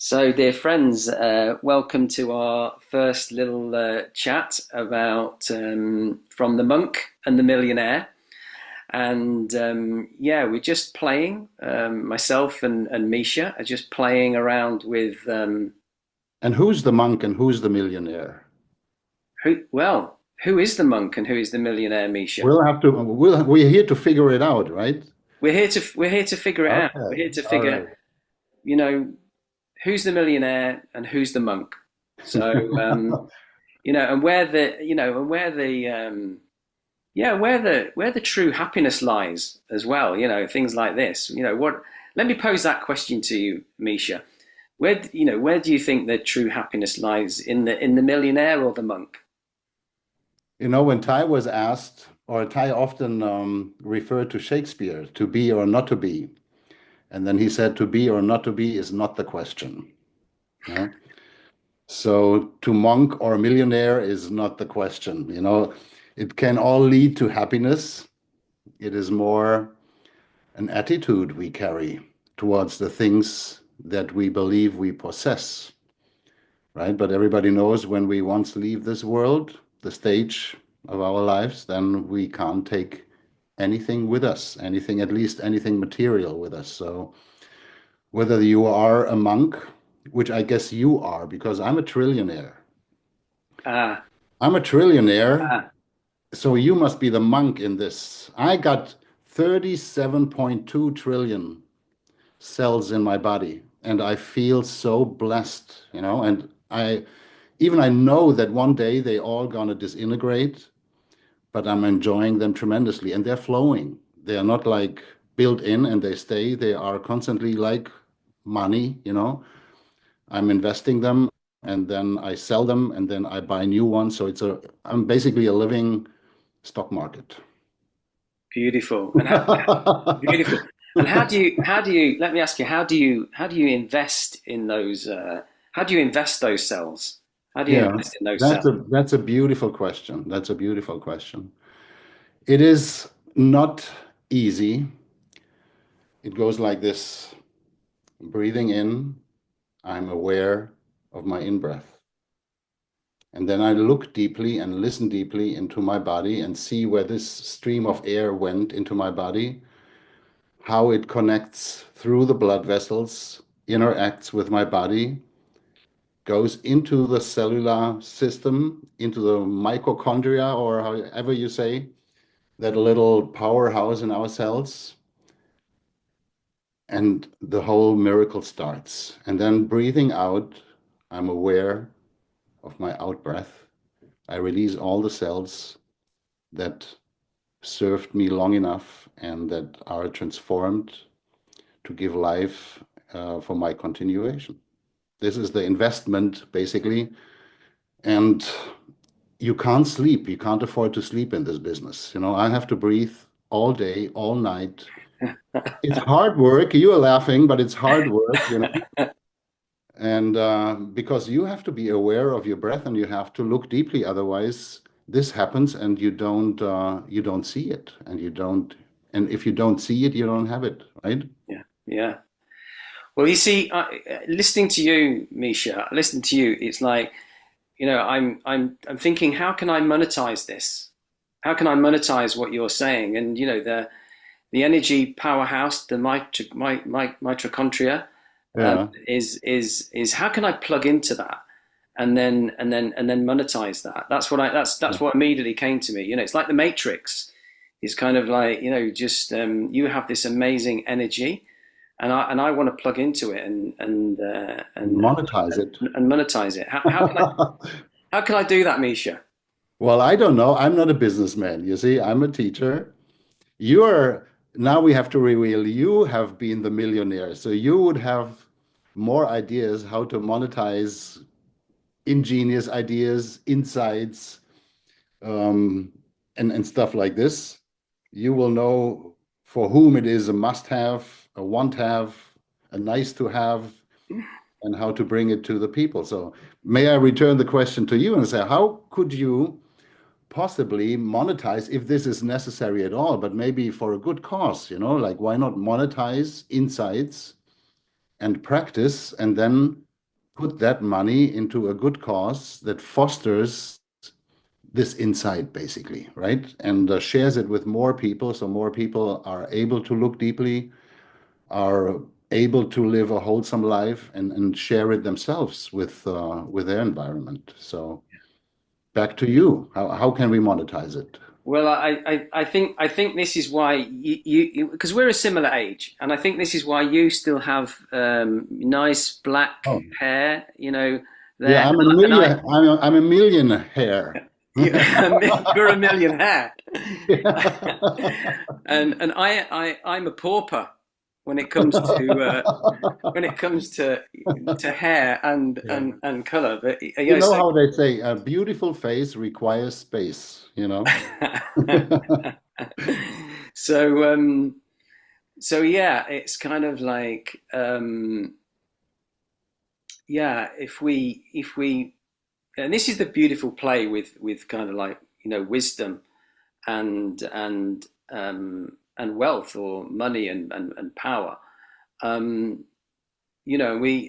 So, dear friends, welcome to our first little chat about from the Monk and the Millionaire. And yeah, we're just playing. Myself and Misha are just playing around with And who's the monk and who's the millionaire? who is the monk and who is the millionaire, Misha? We're here to figure it out, right? We're here to figure it out. We're Okay. here to All figure, right. you know, who's the millionaire and who's the monk. So and where the true happiness lies as well. Things like this. What? Let me pose that question to you, Misha. Where do you think the true happiness lies, in the millionaire or the monk? When Ty was asked, or Ty often referred to Shakespeare, to be or not to be. And then he said, to be or not to be is not the question. Yeah? So to monk or millionaire is not the question. It can all lead to happiness. It is more an attitude we carry towards the things that we believe we possess, right? But everybody knows when we once leave this world, the stage of our lives, then we can't take anything with us, anything, at least anything material with us. So whether you are a monk, which I guess you are, because I'm a trillionaire. Ah, I'm a trillionaire, ah, so you must be the monk in this. I got 37.2 trillion cells in my body, and I feel so blessed, and I know that one day they all gonna disintegrate, but I'm enjoying them tremendously, and they're flowing. They are not like built in and they stay. They are constantly like money. I'm investing them and then I sell them and then I buy new ones. So I'm basically a living stock market. beautiful. Beautiful. And how do you? Let me ask you. How do you invest in those? How do you invest those cells? How do you Yeah, invest in those cells? that's a beautiful question. That's a beautiful question. It is not easy. It goes like this: breathing in, I'm aware of my in-breath. And then I look deeply and listen deeply into my body and see where this stream of air went into my body, how it connects through the blood vessels, interacts with my body, goes into the cellular system, into the mitochondria, or however you say, that little powerhouse in our cells, and the whole miracle starts. And then breathing out, I'm aware of my out breath. I release all the cells that served me long enough and that are transformed to give life for my continuation. This is the investment, basically. And you can't sleep. You can't afford to sleep in this business. I have to breathe all day, all night. It's hard work. You are laughing, but it's hard work. And because you have to be aware of your breath and you have to look deeply, otherwise this happens and you don't see it, and if you don't see it, you don't have it, right? Yeah, yeah. Well, you see, listening to you, Misha, listening to you, it's like, I'm thinking, how can I monetize this? How can I monetize what you're saying? And the energy powerhouse, the mitochondria, Yeah. is how can I plug into that and then monetize that? That's what immediately came to me. It's like the Matrix. It's kind of like, just you have this amazing energy, and I want to plug into it Monetize it. and monetize it. How can I do that, Misha? Well, I don't know. I'm not a businessman. You see, I'm a teacher. You're Now we have to reveal you have been the millionaire. So you would have more ideas how to monetize ingenious ideas, insights, um, and stuff like this. You will know for whom it is a must-have, a want-have, a nice-to-have, and how to bring it to the people. So may I return the question to you and say, how could you possibly monetize if this is necessary at all, but maybe for a good cause, like why not monetize insights and practice and then put that money into a good cause that fosters this insight, basically, right? And shares it with more people, so more people are able to look deeply, are able to live a wholesome life, and share it themselves with their environment. So back to you. How can we monetize it? Well, I think this is why you because we're a similar age, and I think this is why you still have nice black Oh, hair, yeah, there, and I'm a millionaire. you're a millionaire, Yeah. I'm a pauper when it comes to to hair and color. But You yeah, know so how they say a beautiful face requires space, you know? so so yeah, it's kind of like yeah, if we and this is the beautiful play with kind of like wisdom and and wealth or money and power. Um, we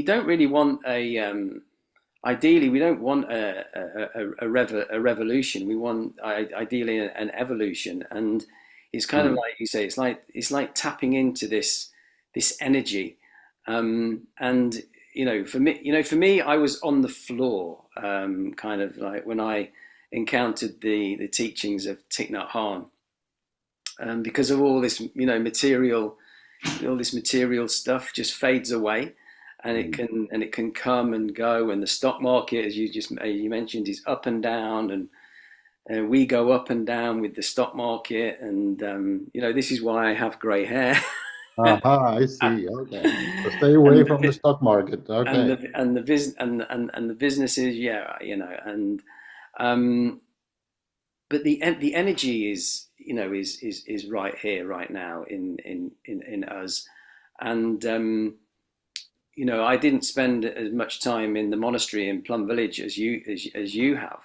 don't really want a ideally we don't want a revolution. We want ideally an evolution, and it's kind of Mm. like you say, it's like tapping into this energy, and for me, I was on the floor, kind of like when I encountered the teachings of Thich Nhat Hanh, because of all this all this material stuff just fades away, and Mm. it can come and go, and the stock market, as you mentioned, is up and down, and we go up and down with the stock market, and this is why I have grey hair. Aha, I see. Okay. So stay away and from the the stock market. Okay. and the businesses, yeah, um, but the energy is is right here, right now, in us, and I didn't spend as much time in the monastery in Plum Village as you have,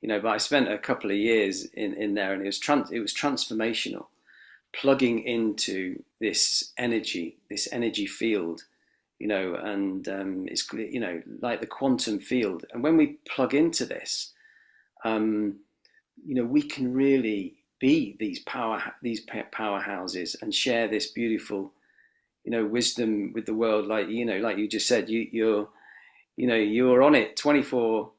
but I spent a couple of years in there, and it was transformational, plugging into this energy field, and it's like the quantum field, and when we plug into this, um, we can really be these powerhouses and share this beautiful wisdom with the world, like like you just said, you're on it 24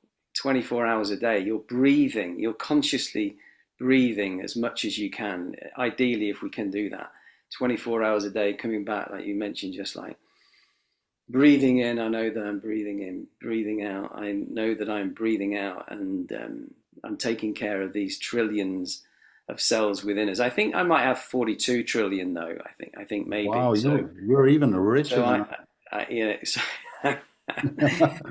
hours a day. You're breathing, you're consciously breathing as much as you can, ideally, if we can do that 24 hours a day, coming back, like you mentioned, just like breathing in, I know that I'm breathing in, breathing out, I know that I'm breathing out, and I'm taking care of these trillions of cells within us. I think I might have 42 trillion, though. I think maybe Wow, so. you're even richer So than so,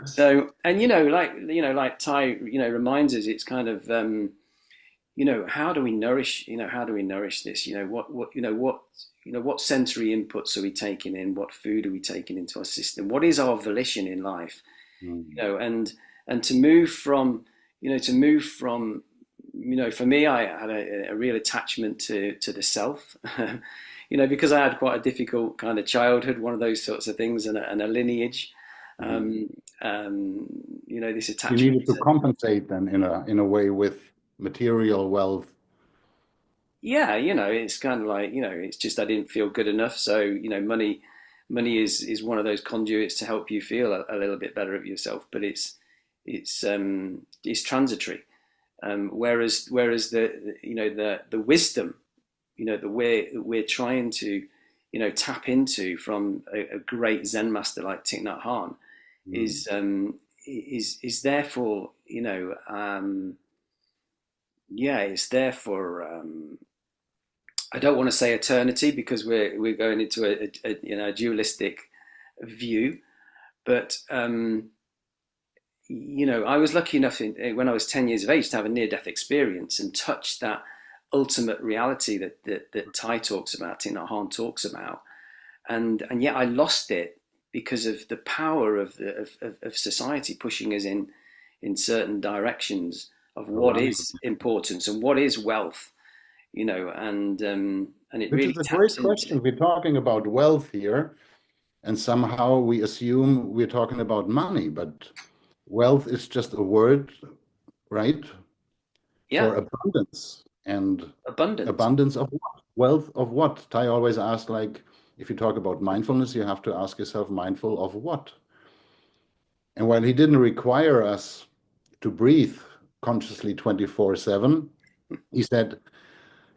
so, and like Ty reminds us, it's kind of how do we nourish how do we nourish this, what sensory inputs are we taking in, what food are we taking into our system, what is our volition in life, Mm. and to move from for me, I had a real attachment to the self, because I had quite a difficult kind of childhood, one of those sorts of things, and a lineage, Mhm. um, um, this You attachment needed to to, compensate then in a way with material wealth. yeah, it's kind of like, it's just I didn't feel good enough, so money is one of those conduits to help you feel a little bit better of yourself, but it's transitory. Whereas the wisdom, that we're trying to tap into from a great Zen master like Thich Nhat Hanh, Mm. is therefore, yeah, it's there for, I don't want to say eternity, because we're going into a dualistic view, but I was lucky enough when I was 10 years of age to have a near death experience and touch that ultimate reality that Tai talks about, Thich Nhat Hanh talks about, and yet I lost it because of the power of society pushing us in certain directions of what Right. is importance and what is wealth, and it Which really is a great taps into. question. We're talking about wealth here. and somehow we assume we're talking about money, but wealth is just a word, right, Yeah, for abundance. And abundance. abundance of what? Wealth of what? Tai always asks, like, if you talk about mindfulness, you have to ask yourself, mindful of what? And while he didn't require us to breathe consciously 24/7, he said,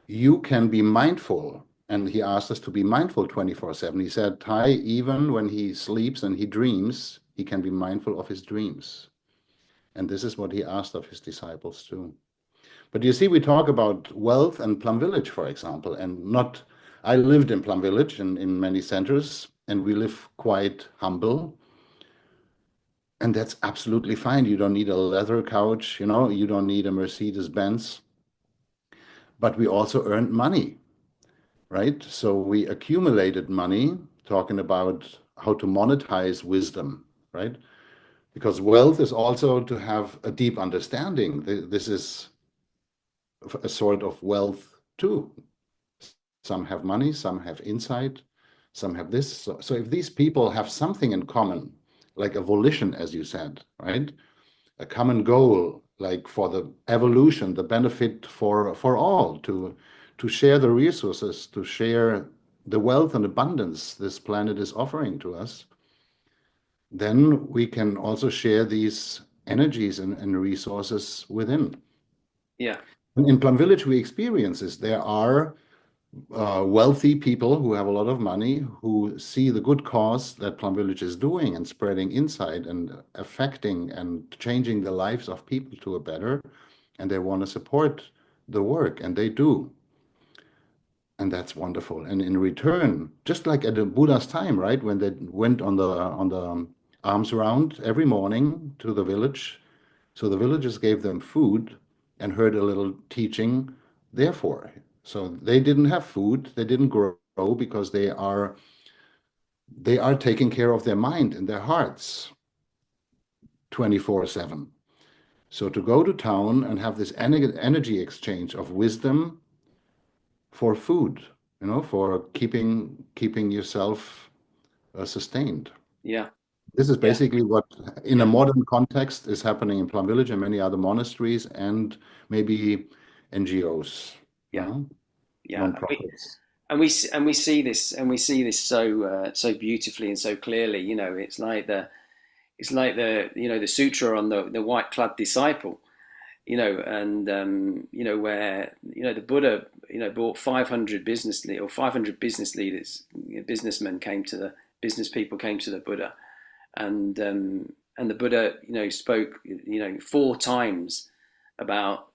you can be mindful. And he asked us to be mindful 24/7. He said, Tai, even when he sleeps and he dreams, he can be mindful of his dreams. And this is what he asked of his disciples too. But you see, we talk about wealth and Plum Village, for example, and not. I lived in Plum Village in many centers, and we live quite humble. And that's absolutely fine. You don't need a leather couch, you don't need a Mercedes Benz, but we also earned money, right? So we accumulated money, talking about how to monetize wisdom, right? Because wealth is also to have a deep understanding. This is a sort of wealth too. Some have money, some have insight, some have this. So if these people have something in common, like a volition, as you said, right? A common goal, like for the evolution, the benefit for all, to share the resources, to share the wealth and abundance this planet is offering to us, then we can also share these energies and resources within. Yeah, In Plum Village, we experience this. There are wealthy people who have a lot of money who see the good cause that Plum Village is doing and spreading insight and affecting and changing the lives of people to a better, and they want to support the work, and they do. And that's wonderful. And in return, just like at the Buddha's time, right, when they went on the alms round every morning to the village, so the villagers gave them food and heard a little teaching, therefore. So they didn't have food, they didn't grow because they are taking care of their mind and their hearts 24/7. So to go to town and have this energy exchange of wisdom for food, for keeping yourself sustained. yeah, This is yeah, basically what, in a yeah, modern context, is happening in Plum Village and many other monasteries and maybe NGOs, yeah, yeah. non-profits. And we see this, so so beautifully and so clearly. It's like the sutra on the white clad disciple. And where the Buddha brought 500 or 500 business leaders, businessmen came to the business people came to the Buddha, and the Buddha spoke four times about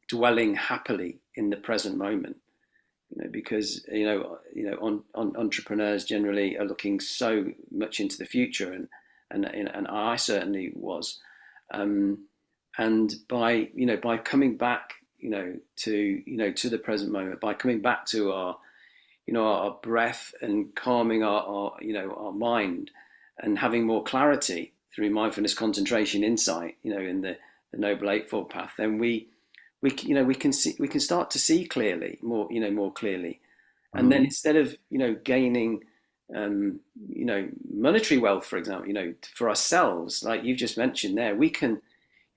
dwelling happily in the present moment. Because entrepreneurs generally are looking so much into the future, and I certainly was. Um, and by coming back to the present moment, by coming back to our breath and calming our mind and having more clarity through mindfulness, concentration, insight, in the Noble Eightfold Path, then we can start to see clearly, more clearly. And then Mhm. instead of gaining monetary wealth, for example, for ourselves, like you've just mentioned there, we can,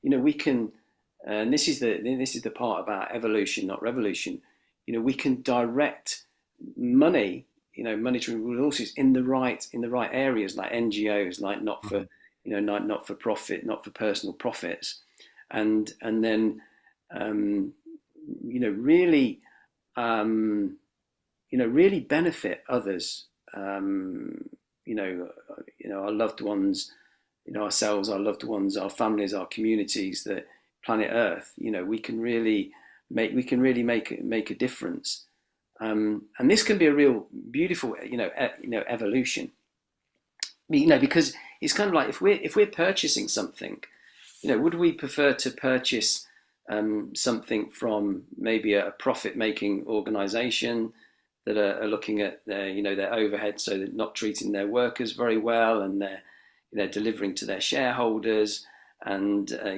and this is the part about evolution, not revolution. We can direct money, monetary resources in the right areas, like NGOs, like not for Mhm. not for profit, not for personal profits, and then um, really really benefit others. Our loved ones, ourselves, our loved ones, our families, our communities, the planet Earth. We can really make a difference. And this can be a real beautiful, evolution. Because it's kind of like if we're purchasing something, would we prefer to purchase something from maybe a profit-making organization that are looking at their overhead, so they're not treating their workers very well, and they're delivering to their shareholders, and they're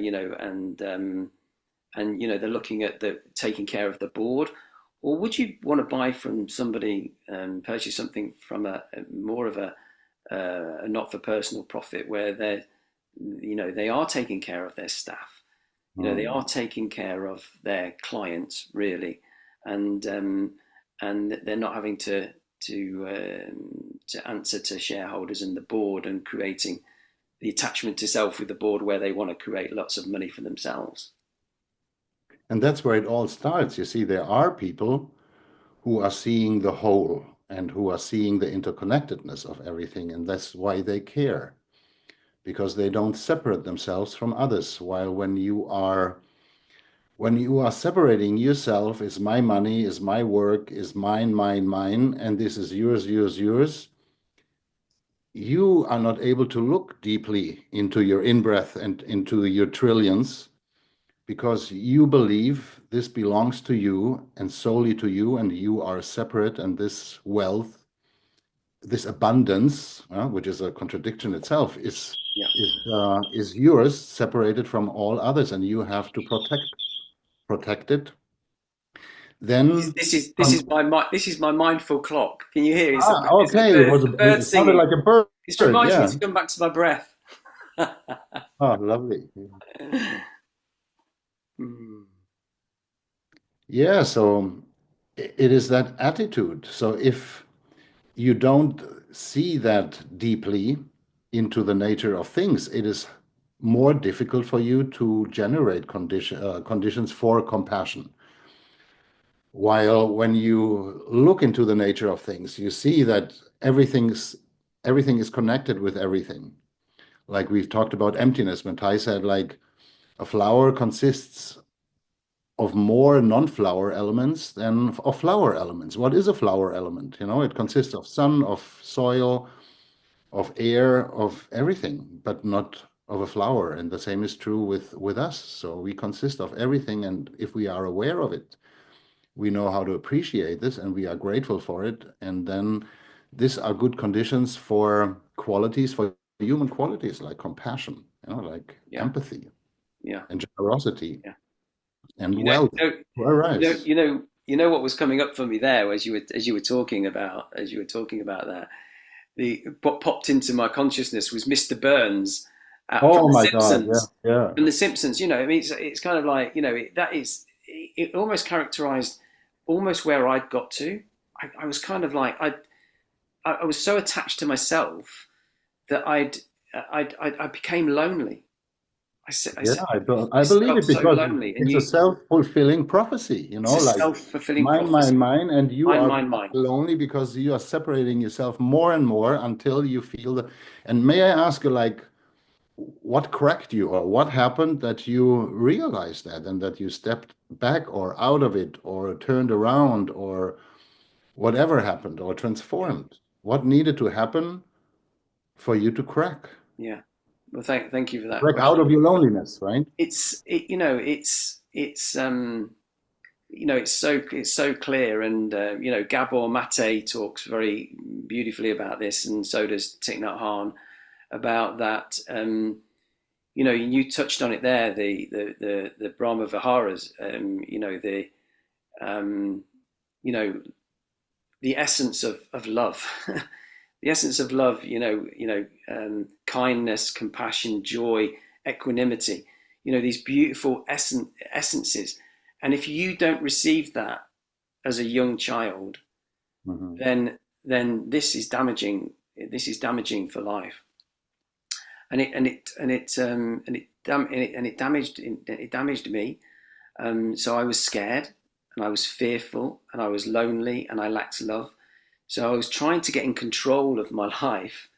looking at the taking care of the board? Or would you want to buy from somebody and purchase something from a more of not for personal profit, where they are taking care of their staff. They Mm. are taking care of their clients really, and and they're not having to answer to shareholders and the board, and creating the attachment to self with the board, where they want to create lots of money for themselves. And that's where it all starts. You see, there are people who are seeing the whole and who are seeing the interconnectedness of everything, and that's why they care, because they don't separate themselves from others. While when you are separating yourself, is my money, is my work, is mine, mine, mine, and this is yours, yours, yours, you are not able to look deeply into your in-breath and into your trillions, because you believe this belongs to you and solely to you, and you are separate, and this wealth, this abundance, which is a contradiction itself, is Yeah. is yours, separated from all others, and you have to protect it. This is Then, this is this um, is my mindful clock. Can you hear? It's the okay, birds. The birds it sounded singing. like a bird. This reminds me Yeah. to come back to my breath. Oh, lovely. Mm, Yeah, so it is that attitude. So if you don't see that deeply into the nature of things, it is more difficult for you to generate conditions for compassion. While when you look into the nature of things, you see that everything is connected with everything. Like we've talked about emptiness, when Ty said, like, a flower consists of more non-flower elements than of flower elements. What is a flower element? It consists of sun, of soil, of air, of everything, but not of a flower. And the same is true with us. So we consist of everything, and if we are aware of it, we know how to appreciate this, and we are grateful for it. And then these are good conditions for qualities, for human qualities like compassion, like yeah, empathy yeah, and generosity yeah. and You know, wealth you know, to arise. what was coming up for me there, as you were talking about that. What popped into my consciousness was Mr. Burns from Oh The my God, yeah, Simpsons. yeah. From The Simpsons, I mean, it's kind of like that is it almost characterized almost where I'd got to. I was kind of like I was so attached to myself that I became lonely. Yeah, I I believe felt it, so because lonely, and it's a you self-fulfilling prophecy, it's a like self-fulfilling mine, mine, prophecy. mine, and you Mine, are mine, mine. lonely because you are separating yourself more and more until you feel the. And may I ask you, like, what cracked you, or what happened that you realized that, and that you stepped back or out of it or turned around, or whatever happened or Yeah, transformed? What needed to happen for you to crack? yeah. Well, thank you for that Crack out question. of your loneliness, right? It's so clear, and Gabor Mate talks very beautifully about this, and so does Thich Nhat Hanh about that. You touched on it there, the Brahma Viharas. Um, you know the essence of love. The essence of love, kindness, compassion, joy, equanimity, these beautiful essences. And if you don't receive that as a young child, Mhm. then this is damaging for life. And it damaged me. So I was scared, and I was fearful, and I was lonely, and I lacked love. So I was trying to get in control of my life,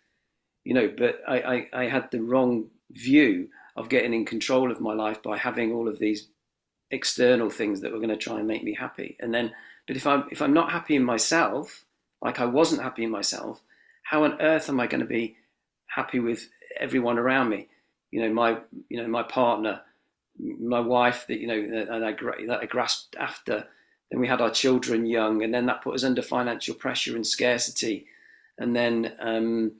but I had the wrong view of getting in control of my life by having all of these external things that were going to try and make me happy. And then, but if I'm not happy in myself, like I wasn't happy in myself, how on earth am I going to be happy with everyone around me? My partner, my wife, that I grasped after. Then we had our children young, and then that put us under financial pressure and scarcity. And then I'm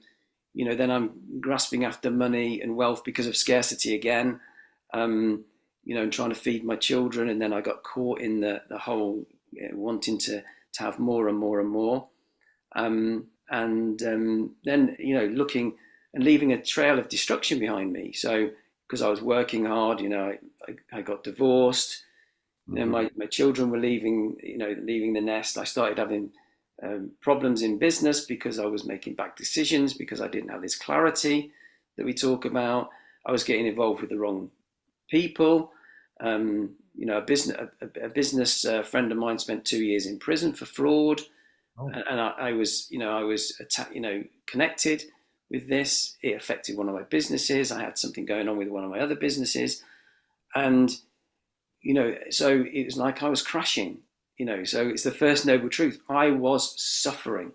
grasping after money and wealth because of scarcity again. And trying to feed my children, and then I got caught in the whole wanting to have more and more and more. and then looking and leaving a trail of destruction behind me. So because I was working hard, I got divorced. Hmm. My children were leaving the nest. I started having problems in business because I was making bad decisions, because I didn't have this clarity that we talk about. I was getting involved with the wrong people. A business friend of mine spent 2 years in prison for fraud, Oh. and I was connected with this. It affected one of my businesses. I had something going on with one of my other businesses, and so it was like I was crashing. So it's the first noble truth. I was suffering,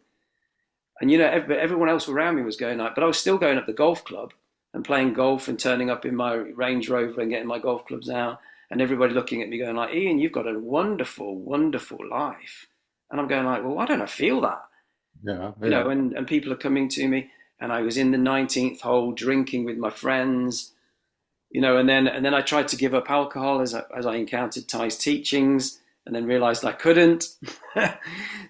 and everyone else around me was going like, but I was still going up the golf club and playing golf and turning up in my Range Rover and getting my golf clubs out, and everybody looking at me going like, Ian, you've got a wonderful, wonderful life, and I'm going like, well, why don't I feel that? Yeah, yeah. And people are coming to me, and I was in the 19th hole drinking with my friends, and then I tried to give up alcohol as I encountered Ty's teachings, and then realized I couldn't.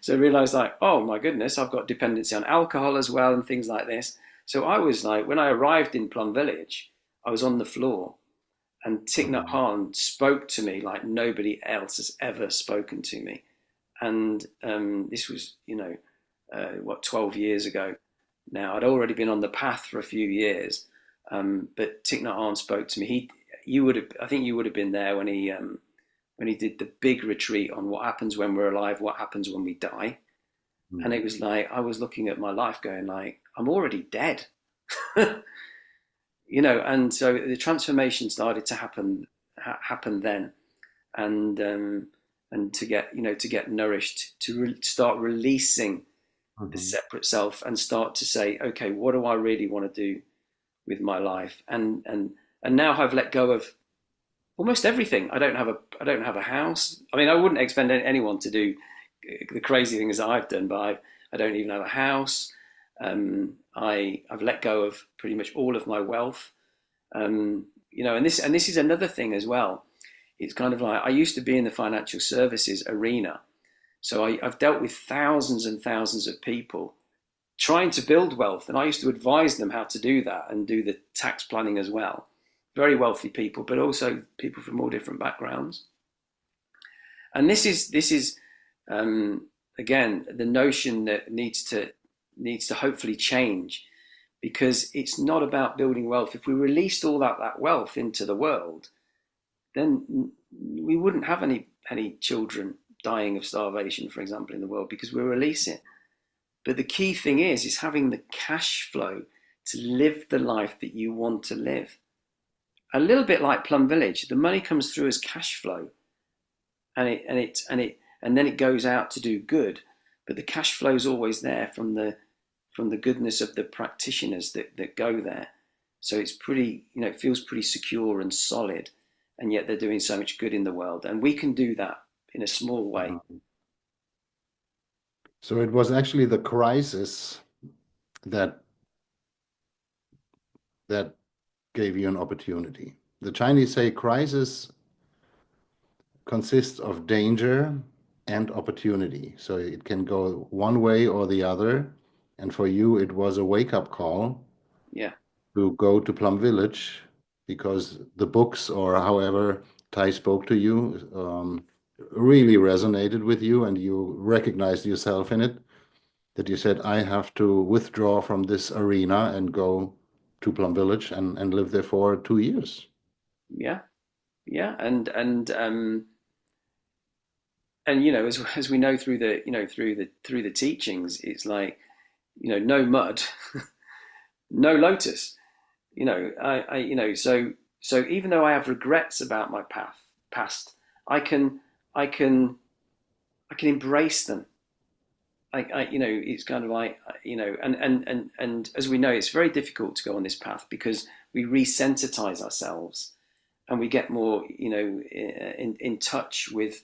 So I realized like, oh my goodness, I've got dependency on alcohol as well and things like this. So I was like, when I arrived in Plum Village, I was on the floor, and Thich Nhat Hmm. Hanh spoke to me like nobody else has ever spoken to me. And this was, 12 years ago now. I'd already been on the path for a few years, but Thich Nhat Hanh spoke to me. I think you would have been there when he did the big retreat on what happens when we're alive, what happens when we die. And Hmm. it was like I was looking at my life, going like, I'm already dead, And so the transformation started to happen then, and to get nourished, start releasing the Hmm. separate self and start to say, okay, what do I really want to do with my life? And now I've let go of almost everything. I don't have a house. I mean, I wouldn't expect anyone to do the crazy things that I've done, but I don't even have a house. I've let go of pretty much all of my wealth. And this is another thing as well. It's kind of like I used to be in the financial services arena, so I've dealt with thousands and thousands of people trying to build wealth, and I used to advise them how to do that and do the tax planning as well. Very wealthy people, but also people from all different backgrounds. And this is again the notion that needs to hopefully change, because it's not about building wealth. If we released all that wealth into the world, then we wouldn't have any children dying of starvation, for example, in the world, because we release it. But the key thing is having the cash flow to live the life that you want to live. A little bit like Plum Village, the money comes through as cash flow, and then it goes out to do good. But the cash flow is always there from the goodness of the practitioners that go there. So it's pretty, it feels pretty secure and solid, and yet they're doing so much good in the world, and we can do that in a small way. Hmm. So it was actually the crisis that that gave you an opportunity. The Chinese say crisis consists of danger and opportunity. So it can go one way or the other. And for you, it was a wake-up call Yeah, to go to Plum Village because the books, or however Tai spoke to you, really resonated with you and you recognized yourself in it. That you said, I have to withdraw from this arena and go to Plum Village and live there for 2 years. yeah, yeah, and as we know through the teachings, it's like no mud, no lotus. So even though I have regrets about my past, I can I can I can embrace them. It's kind of like, and as we know, it's very difficult to go on this path because we resensitize ourselves, and we get more, in touch with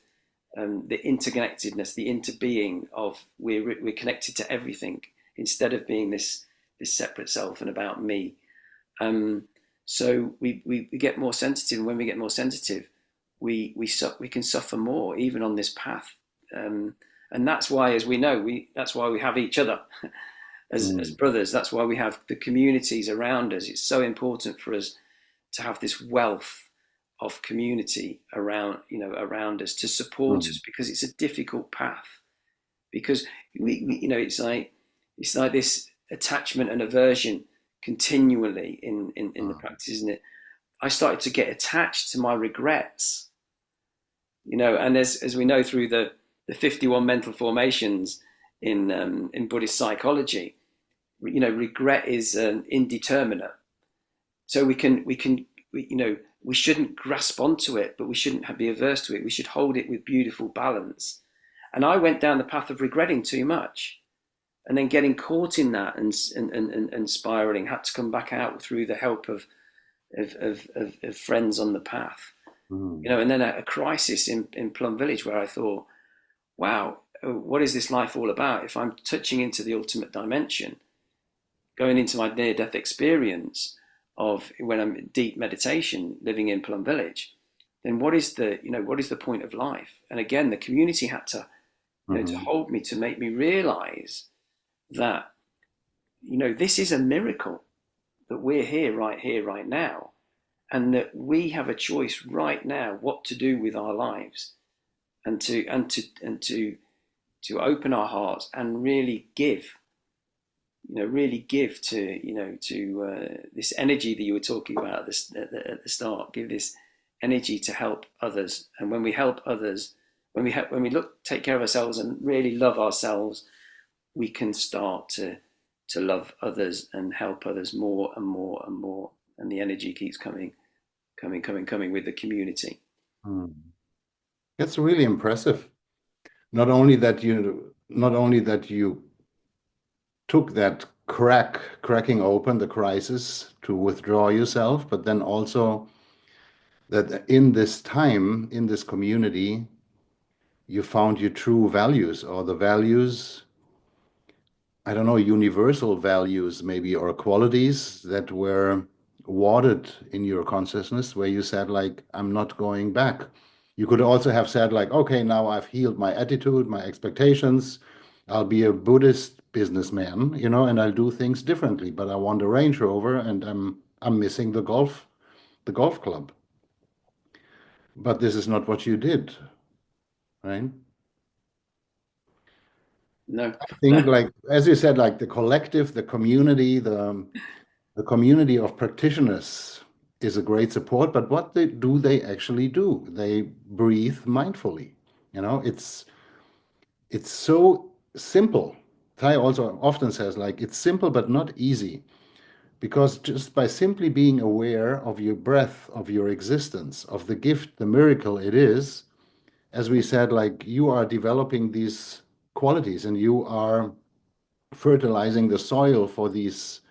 the interconnectedness, the interbeing of we're connected to everything instead of being this separate self and about me. Um, so we get more sensitive, and when we get more sensitive, we can suffer more even on this path. Um, and that's why, as we know, that's why we have each other. as Mm. brothers. That's why we have the communities around us. It's so important for us to have this wealth of community around us to support Mm. us, because it's a difficult path. Because it's like this attachment and aversion continually in the Mm. practice, isn't it? I started to get attached to my regrets, and as we know through the 51 mental formations in Buddhist psychology, regret is indeterminate. So we shouldn't grasp onto it, but we shouldn't be averse to it. We should hold it with beautiful balance. And I went down the path of regretting too much, and then getting caught in that and spiraling. Had to come back out through the help of friends on the path, Mm. and then a crisis in Plum Village, where I thought, wow, what is this life all about? If I'm touching into the ultimate dimension, going into my near death experience of when I'm in deep meditation, living in Plum Village, then what is the point of life? And again, the community had to Mhm. hold me, to make me realize that, this is a miracle that we're here, right now, and that we have a choice right now what to do with our lives, and to open our hearts and really give to this energy that you were talking about at the start. Give this energy to help others, and when we help others, when we take care of ourselves and really love ourselves, we can start to love others and help others more and more and more, and the energy keeps coming with the community. Mm. That's really impressive. Not only that you took that cracking open the crisis to withdraw yourself, but then also that in this time, in this community, you found your true values or the values, I don't know, universal values maybe, or qualities that were watered in your consciousness, where you said, like, I'm not going back. You could also have said, like, okay, now I've healed my attitude, my expectations. I'll be a Buddhist businessman, and I'll do things differently. But I want a Range Rover and I'm missing the golf club. But this is not what you did, right? No, I think, no, like, as you said, like the collective, the community, the community of practitioners is a great support, but what they actually do? They breathe mindfully. It's so simple. Tai also often says, like, it's simple but not easy, because just by simply being aware of your breath, of your existence, of the gift, the miracle it is, as we said, like, you are developing these qualities and you are fertilizing the soil for these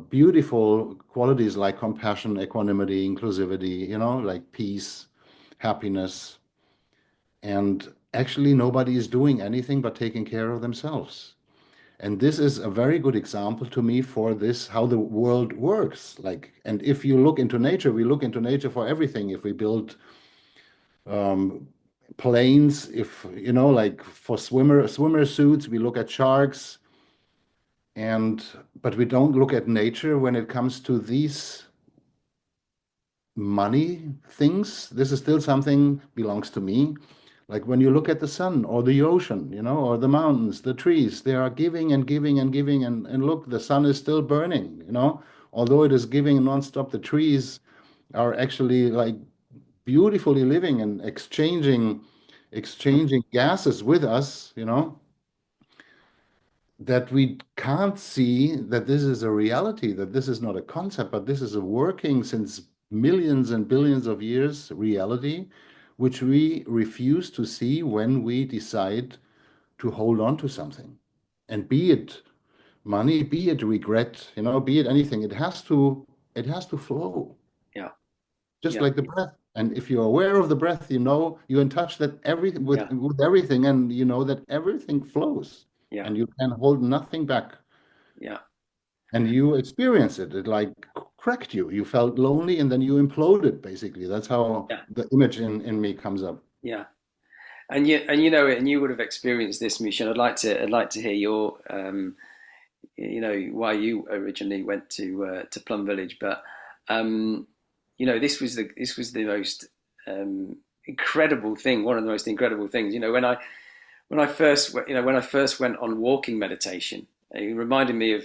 beautiful qualities like compassion, equanimity, inclusivity, like peace, happiness. And actually, nobody is doing anything but taking care of themselves. And this is a very good example to me for this, how the world works. Like, and if you look into nature, we look into nature for everything. If we build um, planes, if, like for swimmer suits, we look at sharks. And but we don't look at nature when it comes to these money things. This is still something belongs to me. Like when you look at the sun or the ocean, or the mountains, the trees, they are giving and giving and giving, and look, the sun is still burning, although it is giving nonstop. The trees are actually like beautifully living and exchanging gases with us, that we can't see that this is a reality, that this is not a concept, but this is a working since millions and billions of years reality, which we refuse to see when we decide to hold on to something. And be it money, be it regret, be it anything, it has to flow, yeah, just yeah, like the breath. And if you're aware of the breath, you're in touch that with yeah, with everything, and you know that everything flows, yeah, and you can hold nothing back. yeah, And you experience it. It like cracked you. You felt lonely, and then you imploded, basically. That's how yeah, the image in me comes up. yeah. And you know it, and you would have experienced this, Misha. I'd like to hear why you originally went to Plum Village, but um, this was the most incredible thing. One of the most incredible things. When I first went on walking meditation, it reminded me of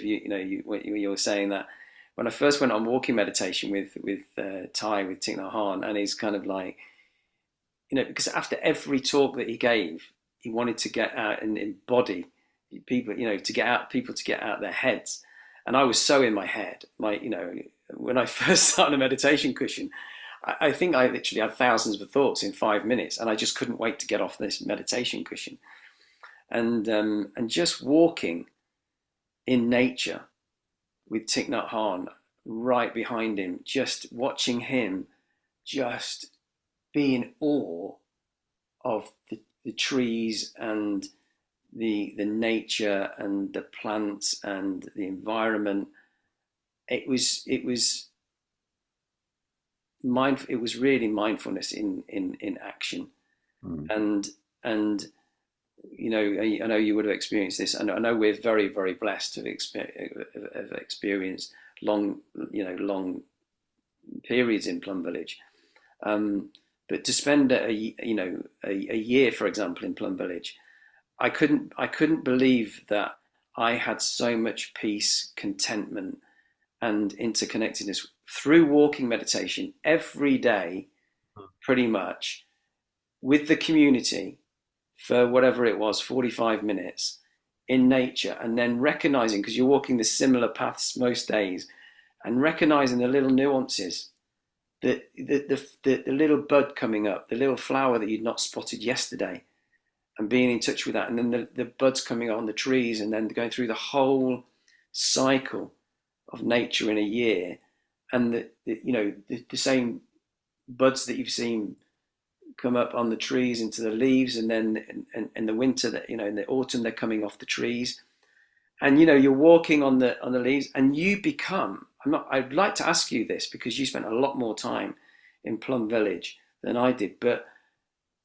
what you were saying, that when I first went on walking meditation with Thich Nhat Hanh, and he's kind of like, because after every talk that he gave, he wanted to get out and embody people, to get out their heads. And I was so in my head, when I first sat on a meditation cushion, I think I literally had thousands of thoughts in 5 minutes, and I just couldn't wait to get off this meditation cushion. And just walking in nature with Thich Nhat Hanh right behind him, just watching him just be in awe of the trees and the nature and the plants and the environment. It was it was really mindfulness in action. Mm. And I know you would have experienced this, and I know we're very, very blessed to have experienced long periods in Plum Village. Um, but to spend a year, for example, in Plum Village, I couldn't believe that I had so much peace, contentment, and interconnectedness through walking meditation every day, pretty much, with the community for whatever it was, 45 minutes in nature, and then recognizing, because you're walking the similar paths most days, and recognizing the little nuances, the little bud coming up, the little flower that you'd not spotted yesterday, and being in touch with that, and then the buds coming on the trees, and then going through the whole cycle of nature in a year, and the same buds that you've seen come up on the trees into the leaves, and then in the winter, that in the autumn, they're coming off the trees, and you're walking on the leaves, and you become. I'd like to ask you this, because you spent a lot more time in Plum Village than I did, but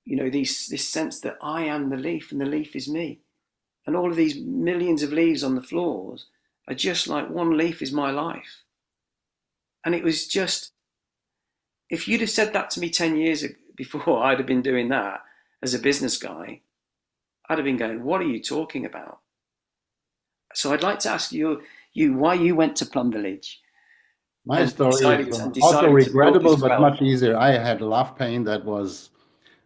this sense that I am the leaf and the leaf is me, and all of these millions of leaves on the floors are just like one leaf is my life. And it was just, if you'd have said that to me 10 years before I'd have been doing that as a business guy, I'd have been going, what are you talking about? So I'd like to ask you why you went to Plum Village My and story is also decided to build regrettable, this but wealth. much easier. I had love pain that was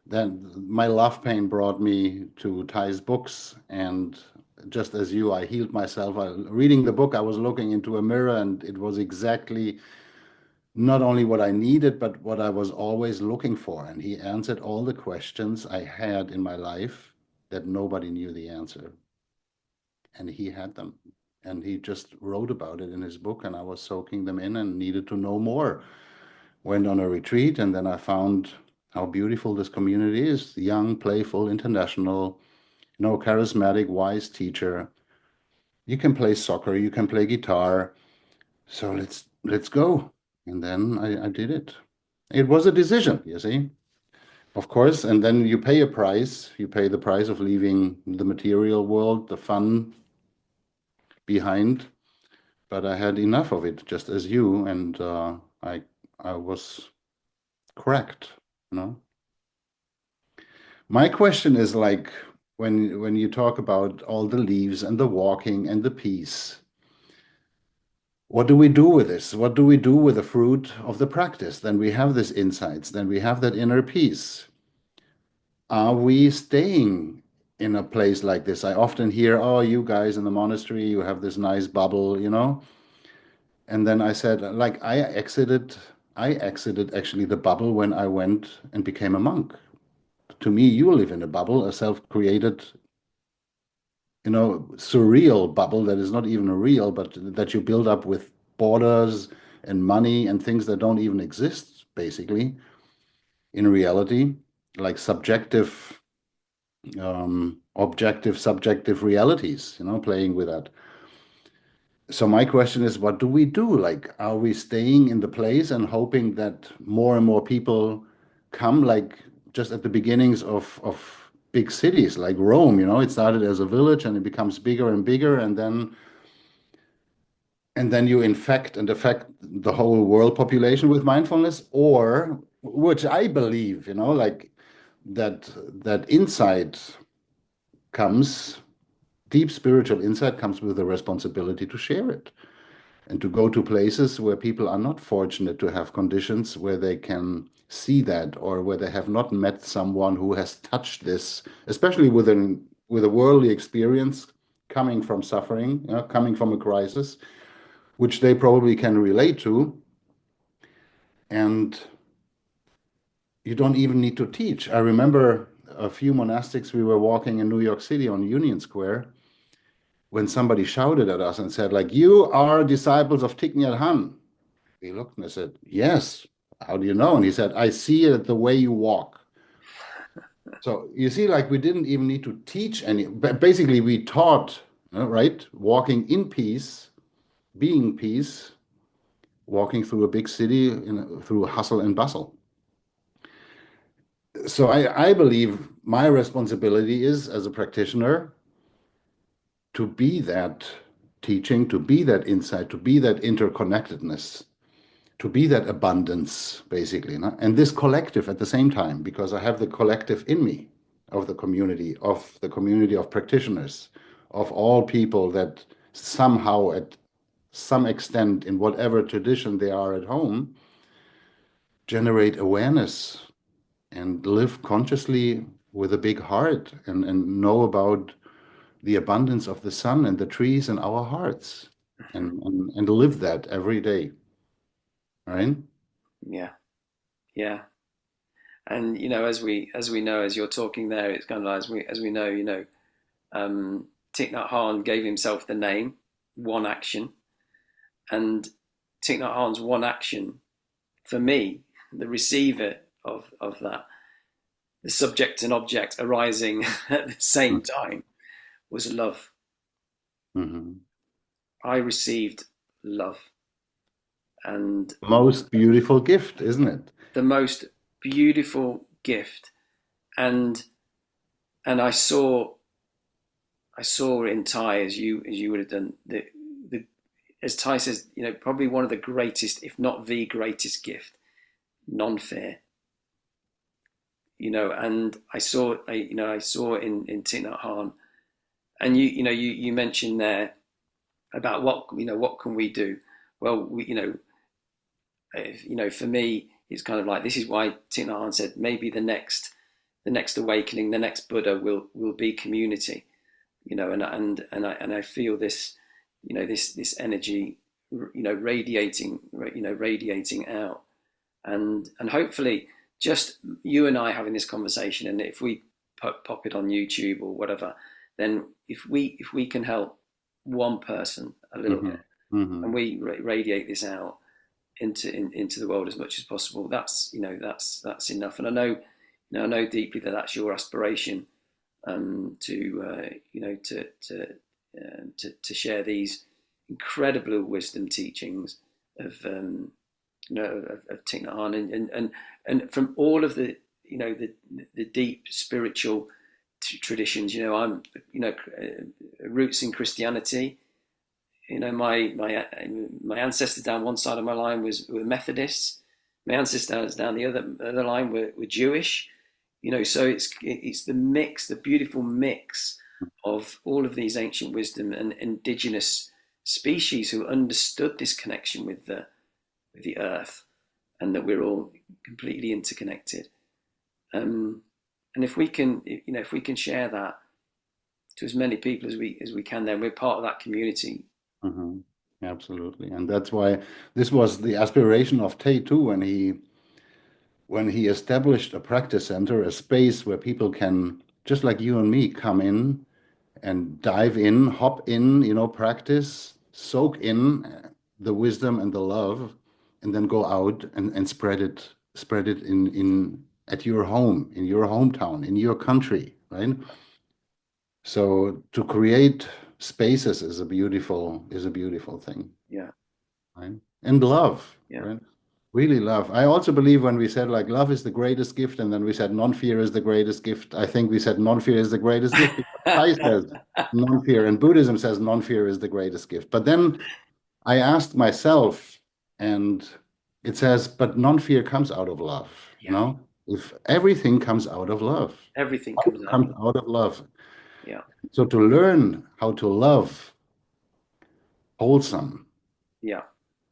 then my love pain brought me to Thai's books, and just as you, I healed myself. Reading the book, I was looking into a mirror, and it was exactly not only what I needed, but what I was always looking for. And he answered all the questions I had in my life that nobody knew the answer. And he had them. And he just wrote about it in his book, and I was soaking them in and needed to know more. Went on a retreat, and then I found how beautiful this community is. Young, playful, international, charismatic, wise teacher. You can play soccer, you can play guitar. So let's go. And then I did it. It was a decision, you see, of course. And then you pay a price. You pay the price of leaving the material world, the fun behind. But I had enough of it, just as you, and I was correct, you know. My question is like when you talk about all the leaves and the walking and the peace, what do we do with this? What do we do with the fruit of the practice? Then we have this insights, then we have that inner peace. Are we staying in a place like this? I often hear, oh, you guys in the monastery, you have this nice bubble. And then I said, like, I exited actually the bubble when I went and became a monk. To me, you live in a bubble, a self-created, surreal bubble that is not even real, but that you build up with borders and money and things that don't even exist, basically, in reality, like objective, subjective realities, playing with that. So my question is, what do we do? Like, are we staying in the place and hoping that more and more people come, like just at the beginnings of big cities like Rome, it started as a village and it becomes bigger and bigger, and then and then you infect and affect the whole world population with mindfulness, or which I believe, like that insight comes, deep spiritual insight comes with the responsibility to share it and to go to places where people are not fortunate to have conditions where they can see that, or where they have not met someone who has touched this, especially with a worldly experience, coming from suffering, coming from a crisis, which they probably can relate to. And you don't even need to teach. I remember a few monastics, we were walking in New York City on Union Square when somebody shouted at us and said, like, you are disciples of Thich Nhat Hanh. We looked and I said, yes. How do you know? And he said, I see it the way you walk. So you see, like, we didn't even need to teach any, but basically we taught, right? Walking in peace, being peace, walking through a big city, through hustle and bustle. So I believe my responsibility is, as a practitioner, to be that teaching, to be that insight, to be that interconnectedness, to be that abundance, basically. No? And this collective at the same time, because I have the collective in me of the community of practitioners, of all people that somehow, at some extent, in whatever tradition they are at home, generate awareness and live consciously with a big heart, and know about the abundance of the sun and the trees in our hearts, and live that every day, right? Yeah, yeah. And as we know, as you're talking there, it's kind of like, as we know, Thich Nhat Hanh gave himself the name One Action, and Thich Nhat Hanh's one action for me, the receiver of that, the subject and object arising at the same time, was love. Mhm. I received love, and Most beautiful gift, isn't it? the most beautiful gift. And I saw in Thai, as you would have done, the as Thai says, probably one of the greatest, if not the greatest gift, non-fear. And I saw in Thich Nhat Hanh, and you mentioned there about what can we do. Well, for me, it's kind of like, this is why Thich Nhat Hanh said maybe the next awakening, the next Buddha will be community. And I feel this, this energy, radiating out, and hopefully just you and I having this conversation, and if we pop it on YouTube or whatever, then if we can help one person a little Hmm. bit, and Hmm. we radiate this out into the world as much as possible, that's enough. And I know deeply that that's your aspiration, to share these incredible wisdom teachings of Thich Nhat Hanh, and from all of the deep spiritual traditions. I'm roots in Christianity. My ancestors down one side of my line were Methodists. My ancestors down the other line were Jewish. So it's the mix, the beautiful mix of all of these ancient wisdom and indigenous species who understood this connection with the earth, and that we're all completely interconnected. Um, and if we can share that to as many people as we can, then we're part of that community. Hmm. Absolutely. And that's why this was the aspiration of Tay too, when he established a practice center, a space where people can, just like you and me, come in and dive in, hop in, practice, soak in the wisdom and the love, and then go out and spread it in at your home, in your hometown, in your country, right? So to create spaces is a beautiful thing, Yeah, right? And love, yeah. right? Really love. I also believe when we said like love is the greatest gift, and then we said non-fear is the greatest gift. I think we said non-fear is the greatest gift because Thai says non-fear, and Buddhism says non-fear is the greatest gift. But then I asked myself, and it says, but non-fear comes out of love, you Yeah. know? If everything comes out of love, Everything hope comes out of comes love. out of love. Yeah. So to learn how to love wholesome, Yeah.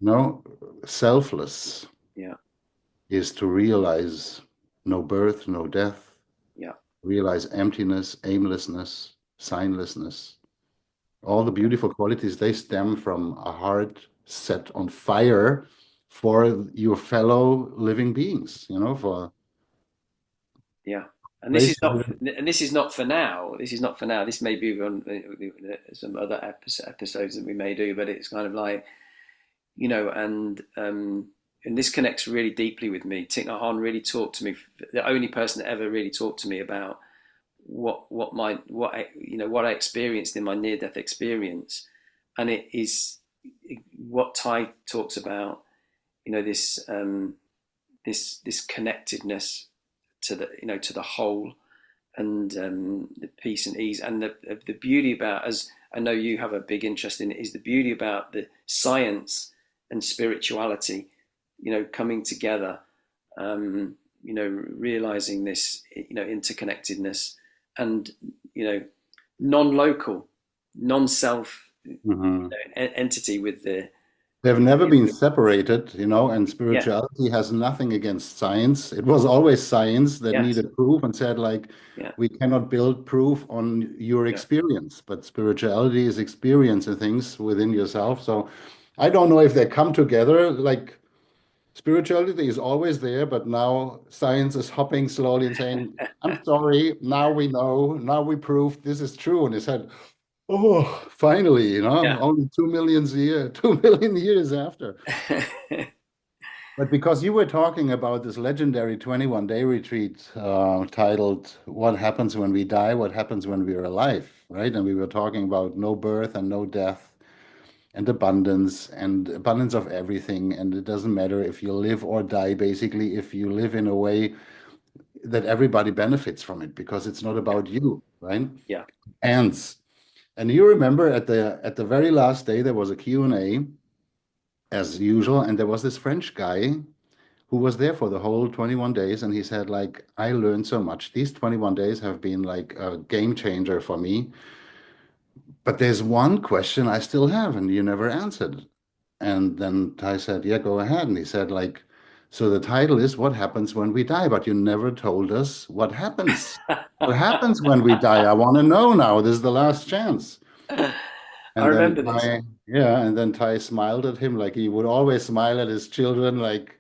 no, selfless, Yeah. is to realize no birth, no death, Yeah. realize emptiness, aimlessness, signlessness. All the beautiful qualities, they stem from a heart set on fire for your fellow living beings, for Yeah. And this is place. not. And this is not for now. This is not for now. This may be on some other episodes that we may do. But it's kind of like, and this connects really deeply with me. Thich Nhat Hanh really talked to me. The only person that ever really talked to me about what I experienced in my near death experience, and it is what Ty talks about. This connectedness to the whole, and the peace and ease, and the beauty about, as I know you have a big interest in it, is the beauty about the science and spirituality, coming together, realizing this, interconnectedness, and non-local, non-self, Mhm. entity with the They've never been separated, and yeah, spirituality has nothing against science. It was always science that yes, needed proof and said, like, yeah, we cannot build proof on your yeah, experience, but spirituality is experiencing things within yourself. So I don't know if they come together. Like, spirituality is always there, but now science is hopping slowly and saying, I'm sorry, now we know, now we proved this is true. And they said, oh, finally, yeah. only 2 million years after. But because you were talking about this legendary 21-day retreat titled What Happens When We Die, What Happens When We Are Alive, right? And we were talking about no birth and no death and abundance of everything. And it doesn't matter if you live or die, basically, if you live in a way that everybody benefits from it, because it's not Yeah, about you, right? yeah, Ends. And you remember at the very last day there was a Q&A as usual, and there was this French guy who was there for the whole 21 days, and he said, like, I learned so much. These 21 days have been like a game changer for me. But there's one question I still have, and you never answered. And then Ty said, yeah, go ahead. And he said, like, so the title is What Happens When We Die, but you never told us what happens. What happens when we die? I want to know now. This is the last chance. I And then remember this. Ty, yeah, and then Ty smiled at him like he would always smile at his children, like,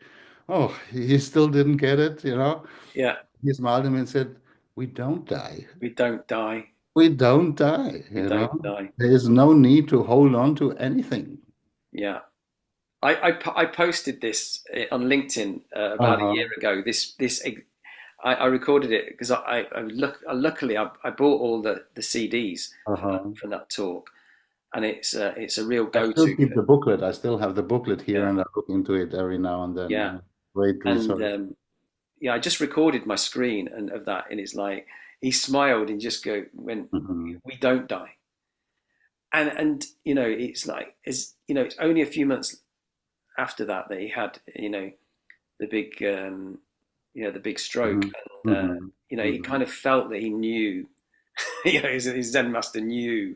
oh, he still didn't get it. Yeah, He smiled at him and said, we don't die. we don't die. We don't die, We don't die. There is no need to hold on to anything. Yeah. I posted this on LinkedIn about a year Uh-huh. ago. I recorded it because luckily I bought all the CDs Uh-huh. from that talk, and it's a real I still go-to keep for, the booklet. I still have the booklet here yeah, and I look into it every now and then. yeah. Yeah. Great And resource. yeah, I just recorded my screen and of that, and it's like he smiled and just go when Hmm. we don't die, and it's like, it's only a few months after that he had, the big the big stroke, Hmm. and Hmm. he Hmm. kind of felt that he knew, his Zen master knew,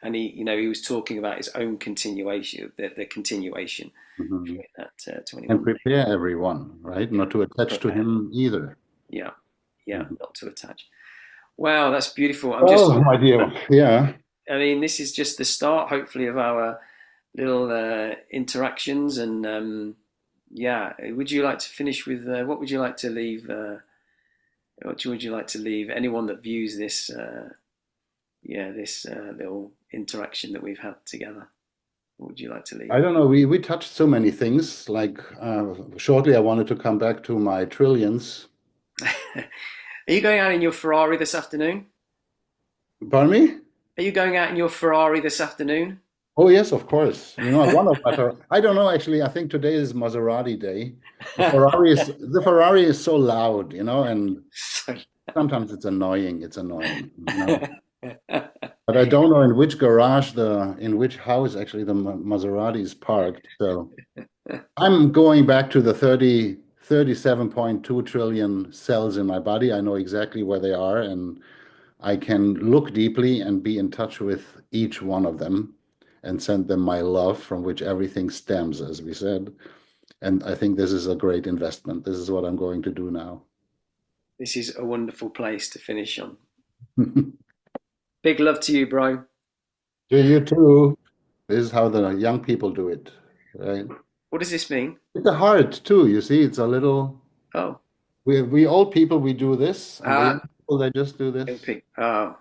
and he was talking about his own continuation, the continuation Hmm. from that And 21 day. prepare everyone, right? Yeah, Not to attach to prepare. him either. Yeah, yeah, Mhm. not to attach. Wow, that's beautiful. Oh, my dear. Yeah. I mean, this is just the start, hopefully, of our little interactions. And yeah, would you like to finish with what would you like to leave? What would you like to leave anyone that views this? This little interaction that we've had together. What would you like to I leave? don't know. We touched so many things. Like shortly, I wanted to come back to my trillions. Are you going out in your Ferrari this afternoon? Pardon me? Are you going out in your Ferrari this afternoon? Oh, yes, of course. One of my, I don't know, actually. I think today is Maserati day. The Ferrari is so loud, and So, sometimes it's annoying. It's annoying. But I don't know in which garage in which house actually the Maserati is parked. So I'm going back to the 37.2 trillion cells in my body. I know exactly where they are, and I can look deeply and be in touch with each one of them and send them my love from which everything stems, as we said. And I think this is a great investment. This is what I'm going to do now. This is a wonderful place to finish on. To Big love to you, bro. you too. This is how the young people do it, right? What does this mean? With the heart too. You see, it's a little. Oh, We old people we do this, and the young ah, people they just do young this. people. Oh,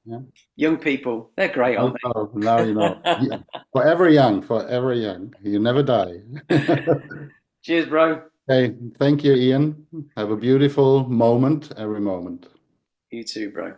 Yeah. young people. They're great, Oh, aren't no, now you know. they? Yeah. Forever young, forever young. You never die. Cheers, bro. Hey, thank you, Ian. Have a beautiful moment every moment. You too, bro.